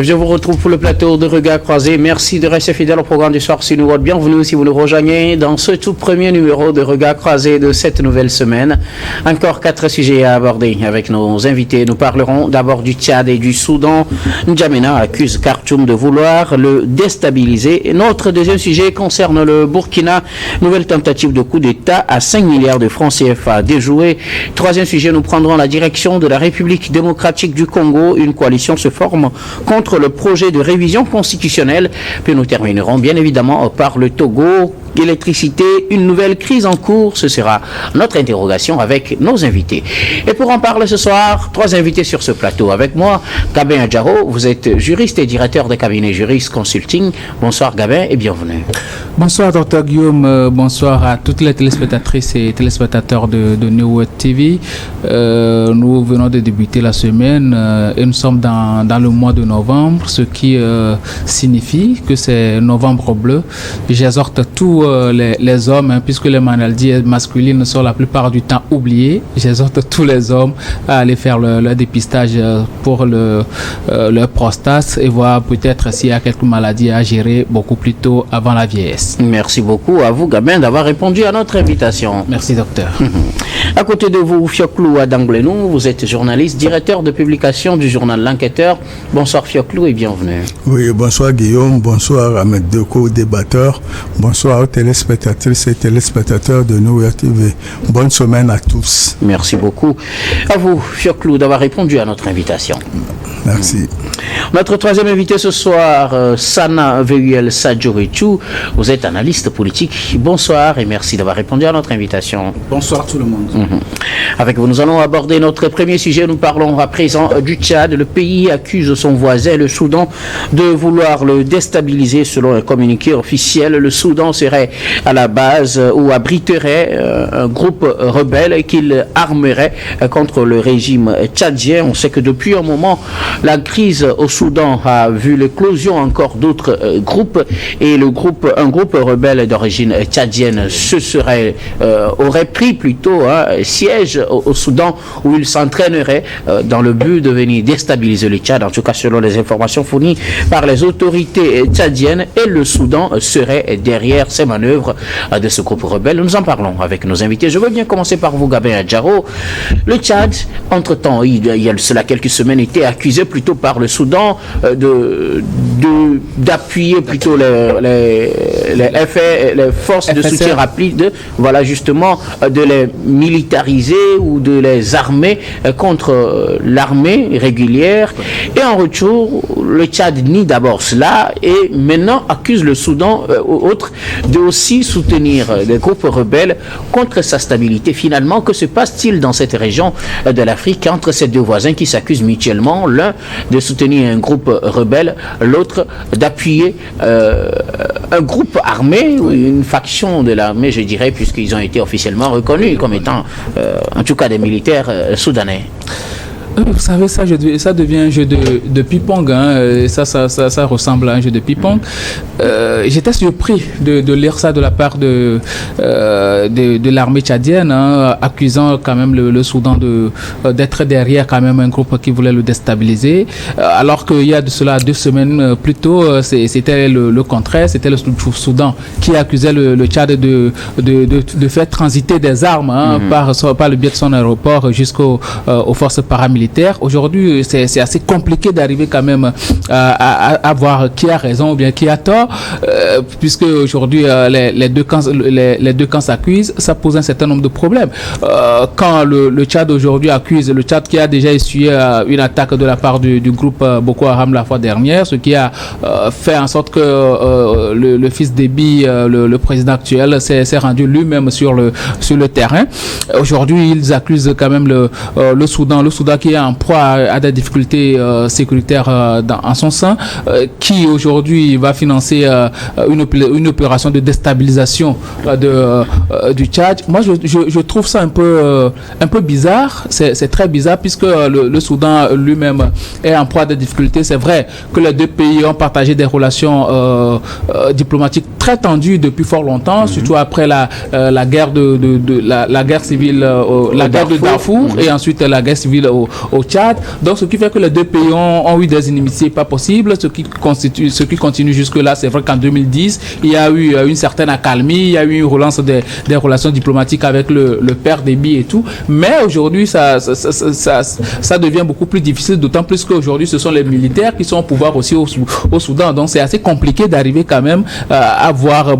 Je vous retrouve pour le plateau de Regards Croisés. Merci de rester fidèle au programme du soir si nous votre bienvenue si vous nous rejoignez dans ce tout premier numéro de Regards Croisés de cette nouvelle semaine. Encore 4 sujets à aborder avec nos invités. Nous parlerons d'abord du Tchad et du Soudan. N'Djamena accuse Khartoum de vouloir le déstabiliser. Et notre deuxième sujet concerne le Burkina. Nouvelle tentative de coup d'État à 5 milliards de francs CFA déjouée. Troisième sujet, nous prendrons la direction de la République démocratique du Congo. Une coalition se forme contre le projet de révision constitutionnelle. Puis nous terminerons bien évidemment par le Togo. Électricité, une nouvelle crise en cours, ce sera notre interrogation avec nos invités. Et pour en parler ce soir, 3 invités sur ce plateau. Avec moi, Gabin Adjaro, vous êtes juriste et directeur de cabinet Juriste Consulting. Bonsoir Gabin et bienvenue. Bonsoir Dr Guillaume, bonsoir à toutes les téléspectatrices et téléspectateurs de New World TV. Nous venons de débuter la semaine et nous sommes dans le mois de novembre, ce qui signifie que c'est novembre bleu. J'exhorte tous les hommes, puisque les maladies masculines sont la plupart du temps oubliées. J'exhorte tous les hommes à aller faire le dépistage pour leur prostate et voir peut-être s'il y a quelques maladies à gérer beaucoup plus tôt avant la vieillesse. Merci beaucoup à vous, Gabin, d'avoir répondu à notre invitation. Merci, docteur. À côté de vous, Fioklou Adanglenou, vous êtes journaliste, directeur de publication du journal L'Enquêteur. Bonsoir Fioklou et bienvenue. Oui, bonsoir Guillaume, bonsoir à mes deux co-débatteurs, bonsoir aux téléspectatrices et téléspectateurs de New York TV. Bonne semaine à tous. Merci beaucoup. À vous, Fioklou, d'avoir répondu à notre invitation. Merci. Notre troisième invité ce soir, Sana Veguel Sadjorichou. Vous êtes analyste politique. Bonsoir et merci d'avoir répondu à notre invitation. Bonsoir tout le monde. Avec vous, nous allons aborder notre premier sujet. Nous parlons à présent du Tchad. Le pays accuse son voisin, le Soudan, de vouloir le déstabiliser. Selon un communiqué officiel, le Soudan serait à la base ou abriterait un groupe rebelle qu'il armerait contre le régime tchadien. On sait que depuis un moment, la crise au Soudan a vu l'éclosion encore d'autres groupes et un groupe rebelle d'origine tchadienne aurait pris plutôt siège au Soudan où il s'entraînerait dans le but de venir déstabiliser le Tchad, en tout cas selon les informations fournies par les autorités tchadiennes, et le Soudan serait derrière ces manœuvres de ce groupe rebelle. Nous en parlons avec nos invités. Je veux bien commencer par vous, Gabin Adjaro. Le Tchad, entre-temps, il y a cela quelques semaines, était accusé plutôt par le Soudan d'appuyer plutôt les forces de soutien rapide, voilà justement, de les militariser ou de les armer contre l'armée régulière. Et en retour, le Tchad nie d'abord cela et maintenant accuse le Soudan autres de aussi soutenir des groupes rebelles contre sa stabilité. Finalement, que se passe-t-il dans cette région de l'Afrique entre ces deux voisins qui s'accusent mutuellement, l'un de soutenir un groupe rebelle, l'autre d'appuyer un groupe armé ou une faction de l'armée, je dirais, puisqu'ils ont été officiellement reconnus comme étant en tout cas des militaires soudanais. Vous savez, ça devient un jeu de ping-pong. Ça ressemble à un jeu de ping-pong. J'étais surpris de lire ça de la part de l'armée tchadienne, accusant quand même le Soudan d'être derrière quand même un groupe qui voulait le déstabiliser. Alors qu'il y a de cela 2 semaines plus tôt, c'était le contraire. C'était le Soudan qui accusait le Tchad de faire transiter des armes par le biais de son aéroport jusqu'aux forces paramilitaires. Aujourd'hui, c'est assez compliqué d'arriver quand même à voir qui a raison ou bien qui a tort, puisque aujourd'hui les deux camps s'accusent. Ça pose un certain nombre de problèmes. Quand le Tchad aujourd'hui accuse, le Tchad qui a déjà essuyé une attaque de la part du groupe Boko Haram la fois dernière, ce qui a fait en sorte que le fils d'Ebi, le président actuel, s'est rendu lui-même sur le terrain. Aujourd'hui, ils accusent quand même le Soudan qui est en proie à des difficultés sécuritaires en son sein, qui aujourd'hui va financer une opération de déstabilisation du Tchad. Moi, je trouve ça un peu bizarre. C'est très bizarre puisque le Soudan lui-même est en proie à des difficultés. C'est vrai que les deux pays ont partagé des relations diplomatiques très tendu depuis fort longtemps, surtout après la guerre la guerre civile, la guerre de Darfour et ensuite la guerre civile au Tchad. Donc, ce qui fait que les deux pays ont eu des inimitiés pas possibles, ce qui continue jusque-là. C'est vrai qu'en 2010, il y a eu une certaine accalmie, il y a eu une relance des relations diplomatiques avec le père Déby et tout. Mais aujourd'hui, ça devient beaucoup plus difficile, d'autant plus qu'aujourd'hui, ce sont les militaires qui sont au pouvoir aussi au Soudan. Donc, c'est assez compliqué d'arriver quand même à voir,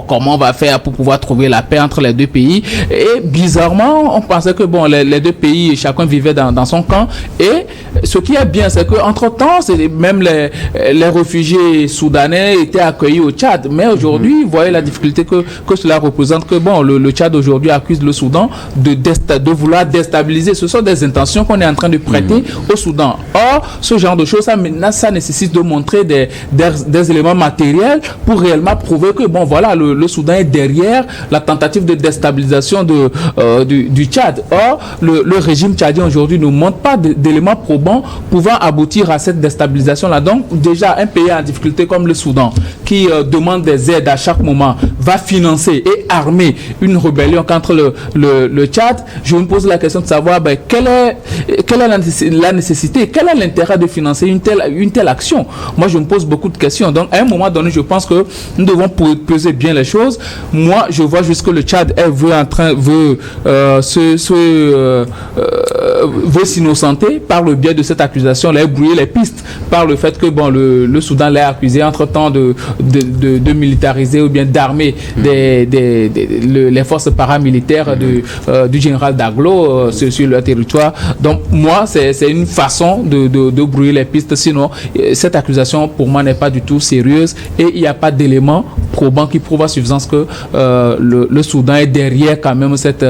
comment on va faire pour pouvoir trouver la paix entre les deux pays. Et bizarrement, on pensait que, les deux pays, chacun vivait dans son camp. Et ce qui est bien, c'est qu'entre-temps, même les réfugiés soudanais étaient accueillis au Tchad. Mais aujourd'hui, vous voyez la difficulté que cela représente, que le Tchad aujourd'hui accuse le Soudan de vouloir déstabiliser. Ce sont des intentions qu'on est en train de prêter au Soudan. Or, ce genre de choses, ça nécessite de montrer des éléments matériels pour réellement prouver que, le Soudan est derrière la tentative de déstabilisation du Tchad. Or, le régime tchadien aujourd'hui ne montre pas d'éléments probants pouvant aboutir à cette déstabilisation-là. Donc, déjà, un pays en difficulté comme le Soudan, qui demande des aides à chaque moment, va financer et armer une rébellion contre le Tchad. Je me pose la question de savoir quelle est la nécessité, quel est l'intérêt de financer une telle action. Moi, je me pose beaucoup de questions. Donc, à un moment donné, je pense que nous devons peser bien les choses. Moi, je vois juste que le Tchad veut s'innocenter par le biais de cette accusation, là, brouiller les pistes par le fait que le Soudan l'a accusé entre-temps de militariser ou bien d'armer les forces paramilitaires du général Daglo sur leur territoire. Donc moi, c'est une façon de brouiller les pistes. Sinon, cette accusation pour moi n'est pas du tout sérieuse et il n'y a pas d'éléments probants qui prouvent à suffisance que le Soudan est derrière quand même cette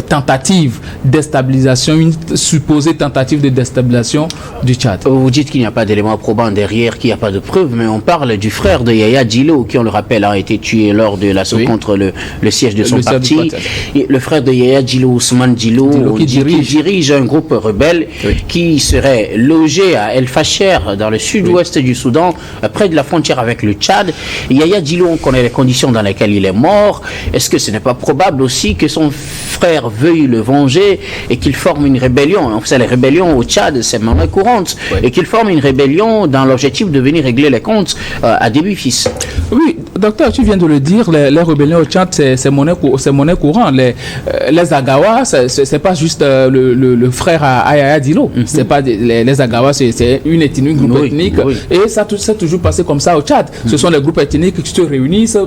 tentative de déstabilisation, une supposée tentative de déstabilisation du Tchad. Vous dites qu'il n'y a pas d'éléments probants derrière, qu'il n'y a pas de preuves, mais on parle du frère de Yaya Djilo, qui, on le rappelle, a été tué lors de l'assaut contre le siège de son parti. Et le frère de Yaya Djilo, Ousmane Djilo, qui dirige un groupe rebelle qui serait logé à El Fasher, dans le sud-ouest du Soudan, près de la frontière avec le Tchad. Et Yaya Djilo, on connaît les conditions dans lesquelles il est mort. Est-ce que ce n'est pas probable aussi que son frère veuille le venger et qu'il forme une rébellion? On sait, les rébellions au Tchad, c'est monnaie courante. Et qu'il forme une rébellion dans l'objectif de venir régler les comptes à Déby fils. Oui, docteur, tu viens de le dire, les rébellions au Tchad, c'est monnaie courante. Les Agawa, c'est pas juste le frère à Yaya Djilo. C'est pas les Agawa, c'est une ethnie, un groupe ethnique. Et ça s'est toujours passé comme ça au Tchad. Ce sont les groupes ethniques qui se réunissent,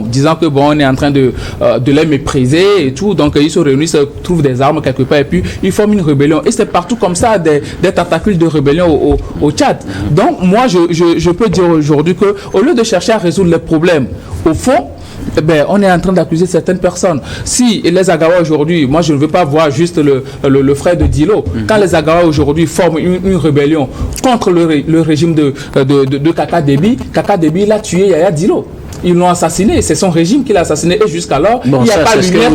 disant que on est en train de les mépriser et tout. Donc ils se réunissent, trouvent des armes quelque part et puis ils forment une rébellion. Et c'est partout comme ça des tentacules de rébellion au Tchad. Donc moi je peux dire aujourd'hui que au lieu de chercher à résoudre les problèmes au fond, on est en train d'accuser certaines personnes. Si les Agawa aujourd'hui, moi je ne veux pas voir juste le frère de Djilo. Quand les Agawa aujourd'hui forment une rébellion contre le régime de Kaka Déby, il a tué Yaya Djilo. Ils l'ont assassiné, c'est son régime qui l'a assassiné et jusqu'alors il n'y a pas de lumière.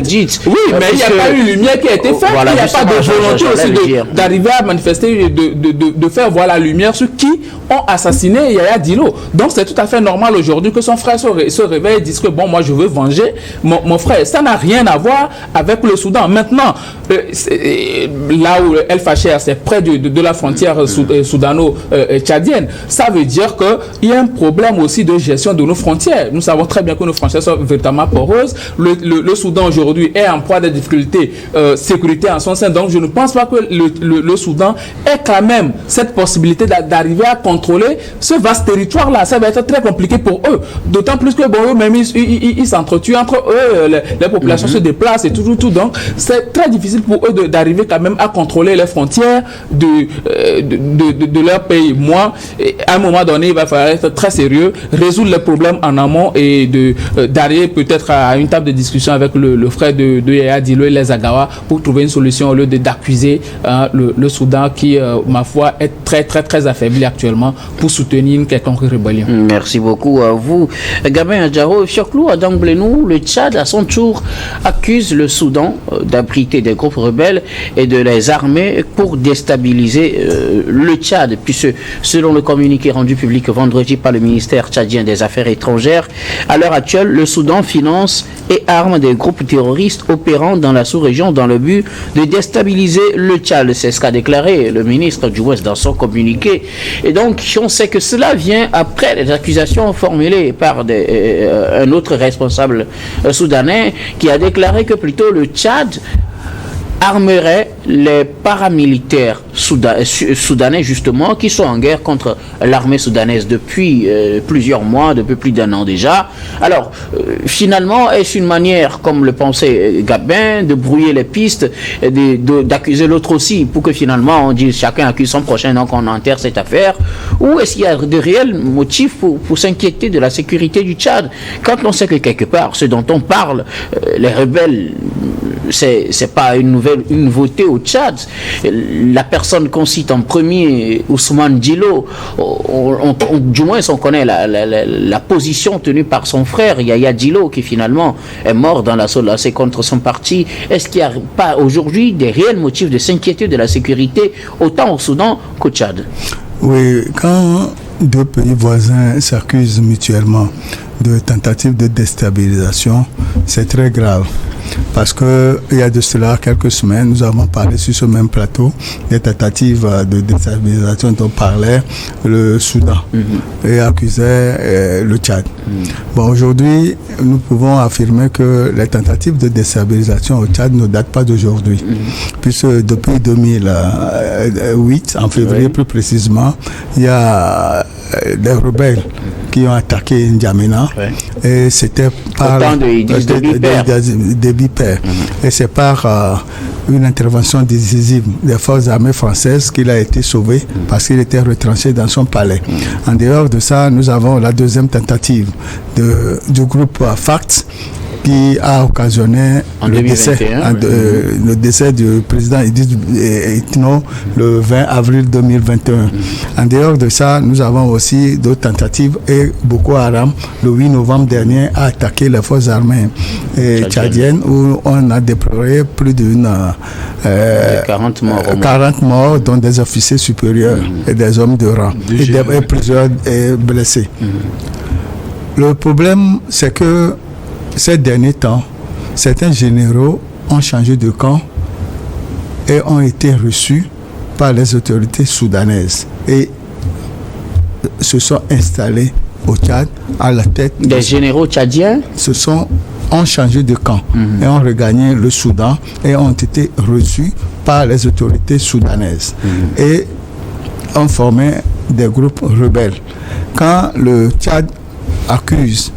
Oui, mais il n'y a pas eu lumière qui a été faite. Il n'y a pas de volonté aussi d'arriver à manifester, de faire voir la lumière sur qui ont assassiné Yaya Djilo. Donc c'est tout à fait normal aujourd'hui que son frère se réveille et dise que moi je veux venger mon frère. Ça n'a rien à voir avec le Soudan. Maintenant, là où El Fasher, c'est près de la frontière soudano-tchadienne, ça veut dire qu'il y a un problème aussi de gestion de nos frontières. Nous savons très bien que nos frontières sont véritablement poreuses. Le Soudan aujourd'hui est en proie des difficultés sécuritaires en son sein. Donc je ne pense pas que le Soudan ait quand même cette possibilité d'arriver à contrôler ce vaste territoire-là. Ça va être très compliqué pour eux. D'autant plus que eux-mêmes, ils s'entretuent entre eux, les populations se déplacent et tout. Donc c'est très difficile pour eux d'arriver quand même à contrôler les frontières de leur pays. Moi, à un moment donné, il va falloir être très sérieux, résoudre les problèmes en amont et d'arriver peut-être à une table de discussion avec le frère de Yaya Djilo et les Agawa pour trouver une solution au lieu d'accuser le Soudan qui, ma foi, est très très très affaibli actuellement pour soutenir une quelconque rébellion. Merci beaucoup à vous. Gabin Adjaro, Fioclou, Adam Blenou, le Tchad à son tour accuse le Soudan d'abriter des groupes rebelles et de les armer pour déstabiliser le Tchad. Puis selon le communiqué rendu public vendredi par le ministère tchadien des Affaires étrangères, À l'heure actuelle, le Soudan finance et arme des groupes terroristes opérant dans la sous-région dans le but de déstabiliser le Tchad. C'est ce qu'a déclaré le ministre du Ouest dans son communiqué. Et donc, on sait que cela vient après les accusations formulées par un autre responsable soudanais qui a déclaré que plutôt le Tchad armerait les paramilitaires soudanais justement qui sont en guerre contre l'armée soudanaise depuis plusieurs mois, depuis plus d'1 an déjà. Alors finalement, est-ce une manière, comme le pensait Gabin, de brouiller les pistes, d'accuser l'autre aussi pour que finalement on dise chacun accuse son prochain, donc on enterre cette affaire, ou est-ce qu'il y a de réels motifs pour s'inquiéter de la sécurité du Tchad quand on sait que quelque part ce dont on parle, les rebelles, c'est pas une nouveauté au Tchad. La personne qu'on cite en premier, Ousmane Djilo, du moins on connaît la position tenue par son frère Yahya Djilo, qui finalement est mort dans l'assaut lancé contre son parti. Est-ce qu'il n'y a pas aujourd'hui des réels motifs de s'inquiéter de la sécurité autant au Soudan qu'au Tchad? Oui, quand deux pays voisins s'accusent mutuellement de tentatives de déstabilisation, c'est très grave. Parce qu'il y a de cela quelques semaines, nous avons parlé sur ce même plateau des tentatives de déstabilisation dont parlait le Soudan et accusait le Tchad. Bon, aujourd'hui, nous pouvons affirmer que les tentatives de déstabilisation au Tchad ne datent pas d'aujourd'hui. Puisque depuis 2008, en février plus précisément, il y a des rebelles qui ont attaqué N'Djamena et c'était par des bipères. Et c'est par une intervention décisive des forces armées françaises qu'il a été sauvé parce qu'il était retranché dans son palais. En dehors de ça, nous avons la deuxième tentative du groupe FACT qui a occasionné le décès du président Idriss Itno le 20 avril 2021. En dehors de ça, nous avons aussi d'autres tentatives et Boko Haram, le 8 novembre dernier, a attaqué les forces armées tchadiennes où on a déploré plus d'une 40 morts, dont des officiers supérieurs et des hommes de rang et plusieurs blessés. Le problème, c'est que ces derniers temps, certains généraux ont changé de camp et ont été reçus par les autorités soudanaises et se sont installés au Tchad à la tête des généraux tchadiens ont changé de camp et ont regagné le Soudan et ont été reçus par les autorités soudanaises et ont formé des groupes rebelles. Quand le Tchad accuse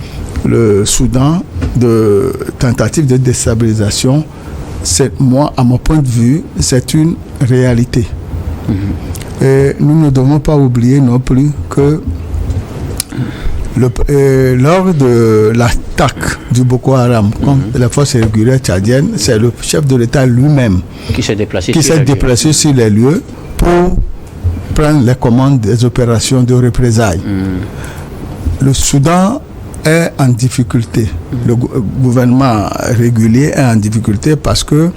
le Soudan de tentative de déstabilisation, à mon point de vue, c'est une réalité. Et nous ne devons pas oublier non plus que lors de l'attaque du Boko Haram contre les forces régulières tchadiennes, c'est le chef de l'État lui-même qui s'est déplacé sur les lieux pour prendre les commandes des opérations de représailles. Le Soudan est en difficulté. Le gouvernement régulier est en difficulté parce que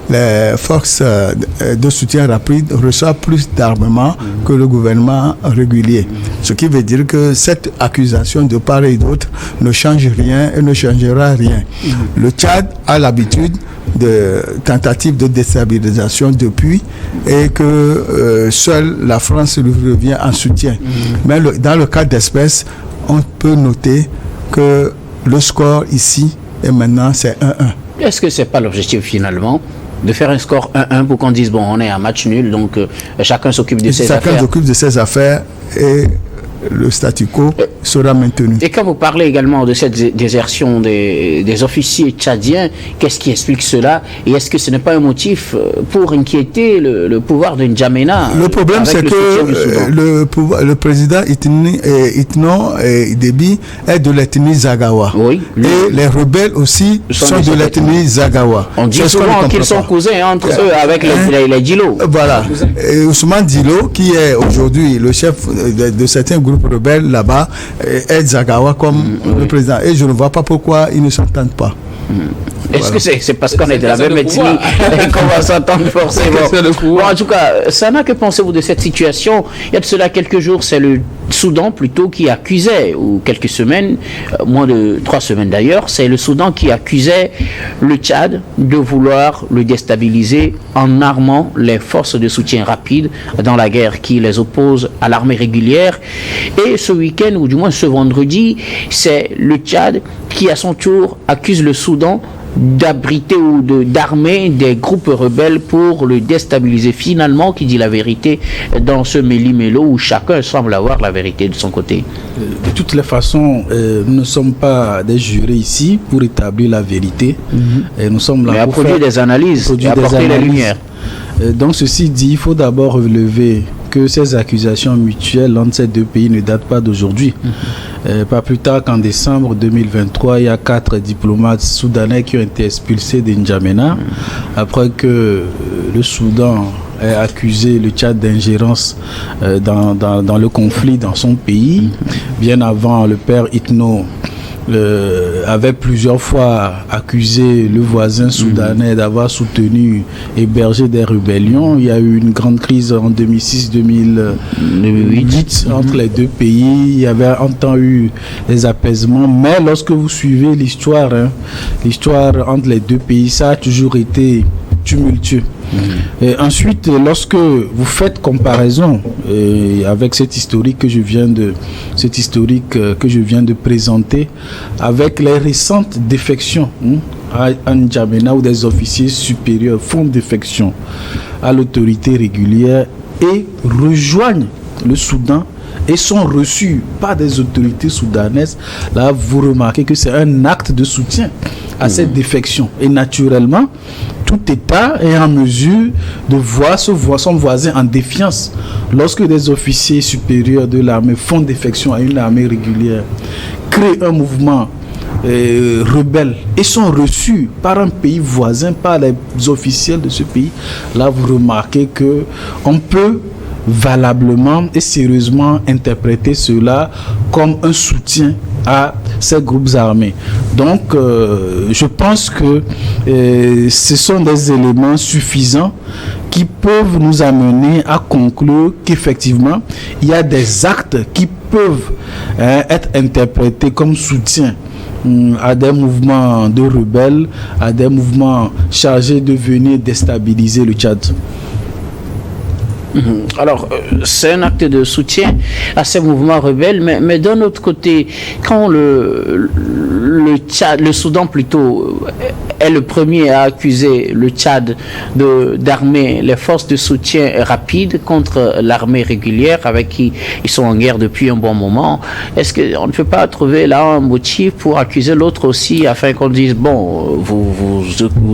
les forces de soutien rapide reçoivent plus d'armement que le gouvernement régulier. Ce qui veut dire que cette accusation de part et d'autre ne change rien et ne changera rien. Le Tchad a l'habitude de tentatives de déstabilisation depuis et que seule la France lui revient en soutien. Mais dans le cas d'espèce, on peut noter que le score ici et maintenant c'est 1-1. Est-ce que c'est pas l'objectif finalement de faire un score 1-1 pour qu'on dise bon on est à match nul donc chacun s'occupe de ses affaires. Chacun s'occupe de ses affaires et le statu quo sera maintenu. Et quand vous parlez également de cette désertion des officiers tchadiens, qu'est-ce qui explique cela? Et est-ce que ce n'est pas un motif pour inquiéter le pouvoir de N'Djamena? Le problème, c'est que le président Itno Déby est de l'ethnie Zagawa. Oui, et les rebelles aussi sont de l'ethnie Zagawa. On dit souvent qu'ils sont cousins entre eux avec les Djilo. Voilà. Et Ousmane Djilo, qui est aujourd'hui le chef de certains groupes rebelles là-bas, est Zagawa comme le président. Et je ne vois pas pourquoi ils ne s'entendent pas. Est-ce que c'est parce qu'on est de la même ethnie qu'on va s'entendre forcément? Bon, en tout cas, Sana, que pensez-vous de cette situation? Il y a de cela quelques jours, c'est Soudan plutôt qui accusait, ou quelques semaines, moins de 3 semaines d'ailleurs, c'est le Soudan qui accusait le Tchad de vouloir le déstabiliser en armant les forces de soutien rapide dans la guerre qui les oppose à l'armée régulière. Et ce week-end, ou du moins ce vendredi, c'est le Tchad qui à son tour accuse le Soudan d'abriter ou d'armer des groupes rebelles pour le déstabiliser. Finalement, qui dit la vérité dans ce méli-mélo où chacun semble avoir la vérité de son côté? De toutes les façons, nous ne sommes pas des jurés ici pour établir la vérité. Et nous sommes là mais pour produire des analyses et apporter la lumière. Donc ceci dit, il faut d'abord relever que ces accusations mutuelles entre ces deux pays ne datent pas d'aujourd'hui. Pas plus tard qu'en décembre 2023, il y a 4 diplomates soudanais qui ont été expulsés de N'Djamena après que le Soudan ait accusé le Tchad d'ingérence dans le conflit dans son pays. Bien avant, le père Itno avait plusieurs fois accusé le voisin soudanais d'avoir soutenu, hébergé des rébellions. Il y a eu une grande crise en 2006-2008 entre les deux pays. Il y avait en temps eu des apaisements, mais lorsque vous suivez l'histoire, l'histoire entre les deux pays, ça a toujours été tumultueux. Et ensuite, lorsque vous faites comparaison avec cet historique que je viens de présenter, avec les récentes défections à N'Djamena où des officiers supérieurs font défection à l'autorité régulière et rejoignent le Soudan et sont reçus par des autorités soudanaises, là vous remarquez que c'est un acte de soutien à cette défection. Et naturellement, tout État est en mesure de voir son voisin en défiance. Lorsque des officiers supérieurs de l'armée font défection à une armée régulière, créent un mouvement rebelle et sont reçus par un pays voisin, par les officiels de ce pays, là vous remarquez que on peut valablement et sérieusement interpréter cela comme un soutien à ces groupes armés. Donc, je pense que ce sont des éléments suffisants qui peuvent nous amener à conclure qu'effectivement, il y a des actes qui peuvent être interprétés comme soutien à des mouvements de rebelles, à des mouvements chargés de venir déstabiliser le Tchad. Alors, c'est un acte de soutien à ces mouvements rebelles, mais d'un autre côté, quand le Soudan plutôt est le premier à accuser le Tchad d'armer les forces de soutien rapide contre l'armée régulière avec qui ils sont en guerre depuis un bon moment, est-ce qu'on ne peut pas trouver là un motif pour accuser l'autre aussi afin qu'on dise, bon, vous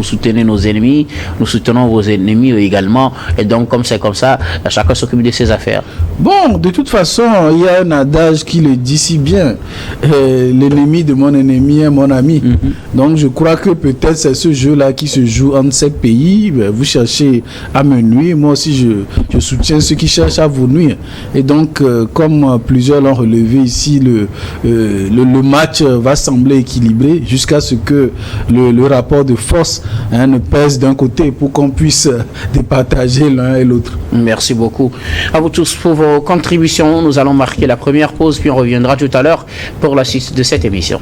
soutenez nos ennemis, nous soutenons vos ennemis également, et donc comme c'est comme ça, chacun s'occupe de ses affaires. Bon, de toute façon, il y a un adage qui le dit si bien. L'ennemi de mon ennemi est mon ami. Donc je crois que peut-être c'est ce jeu-là qui se joue entre ces pays. Vous cherchez à me nuire, moi aussi je soutiens ceux qui cherchent à vous nuire. Et donc, comme plusieurs l'ont relevé ici, le match va sembler équilibré jusqu'à ce que le rapport de force ne pèse d'un côté pour qu'on puisse départager l'un et l'autre. Merci beaucoup à vous tous pour vos contributions. Nous allons marquer la première pause, puis on reviendra tout à l'heure pour la suite de cette émission.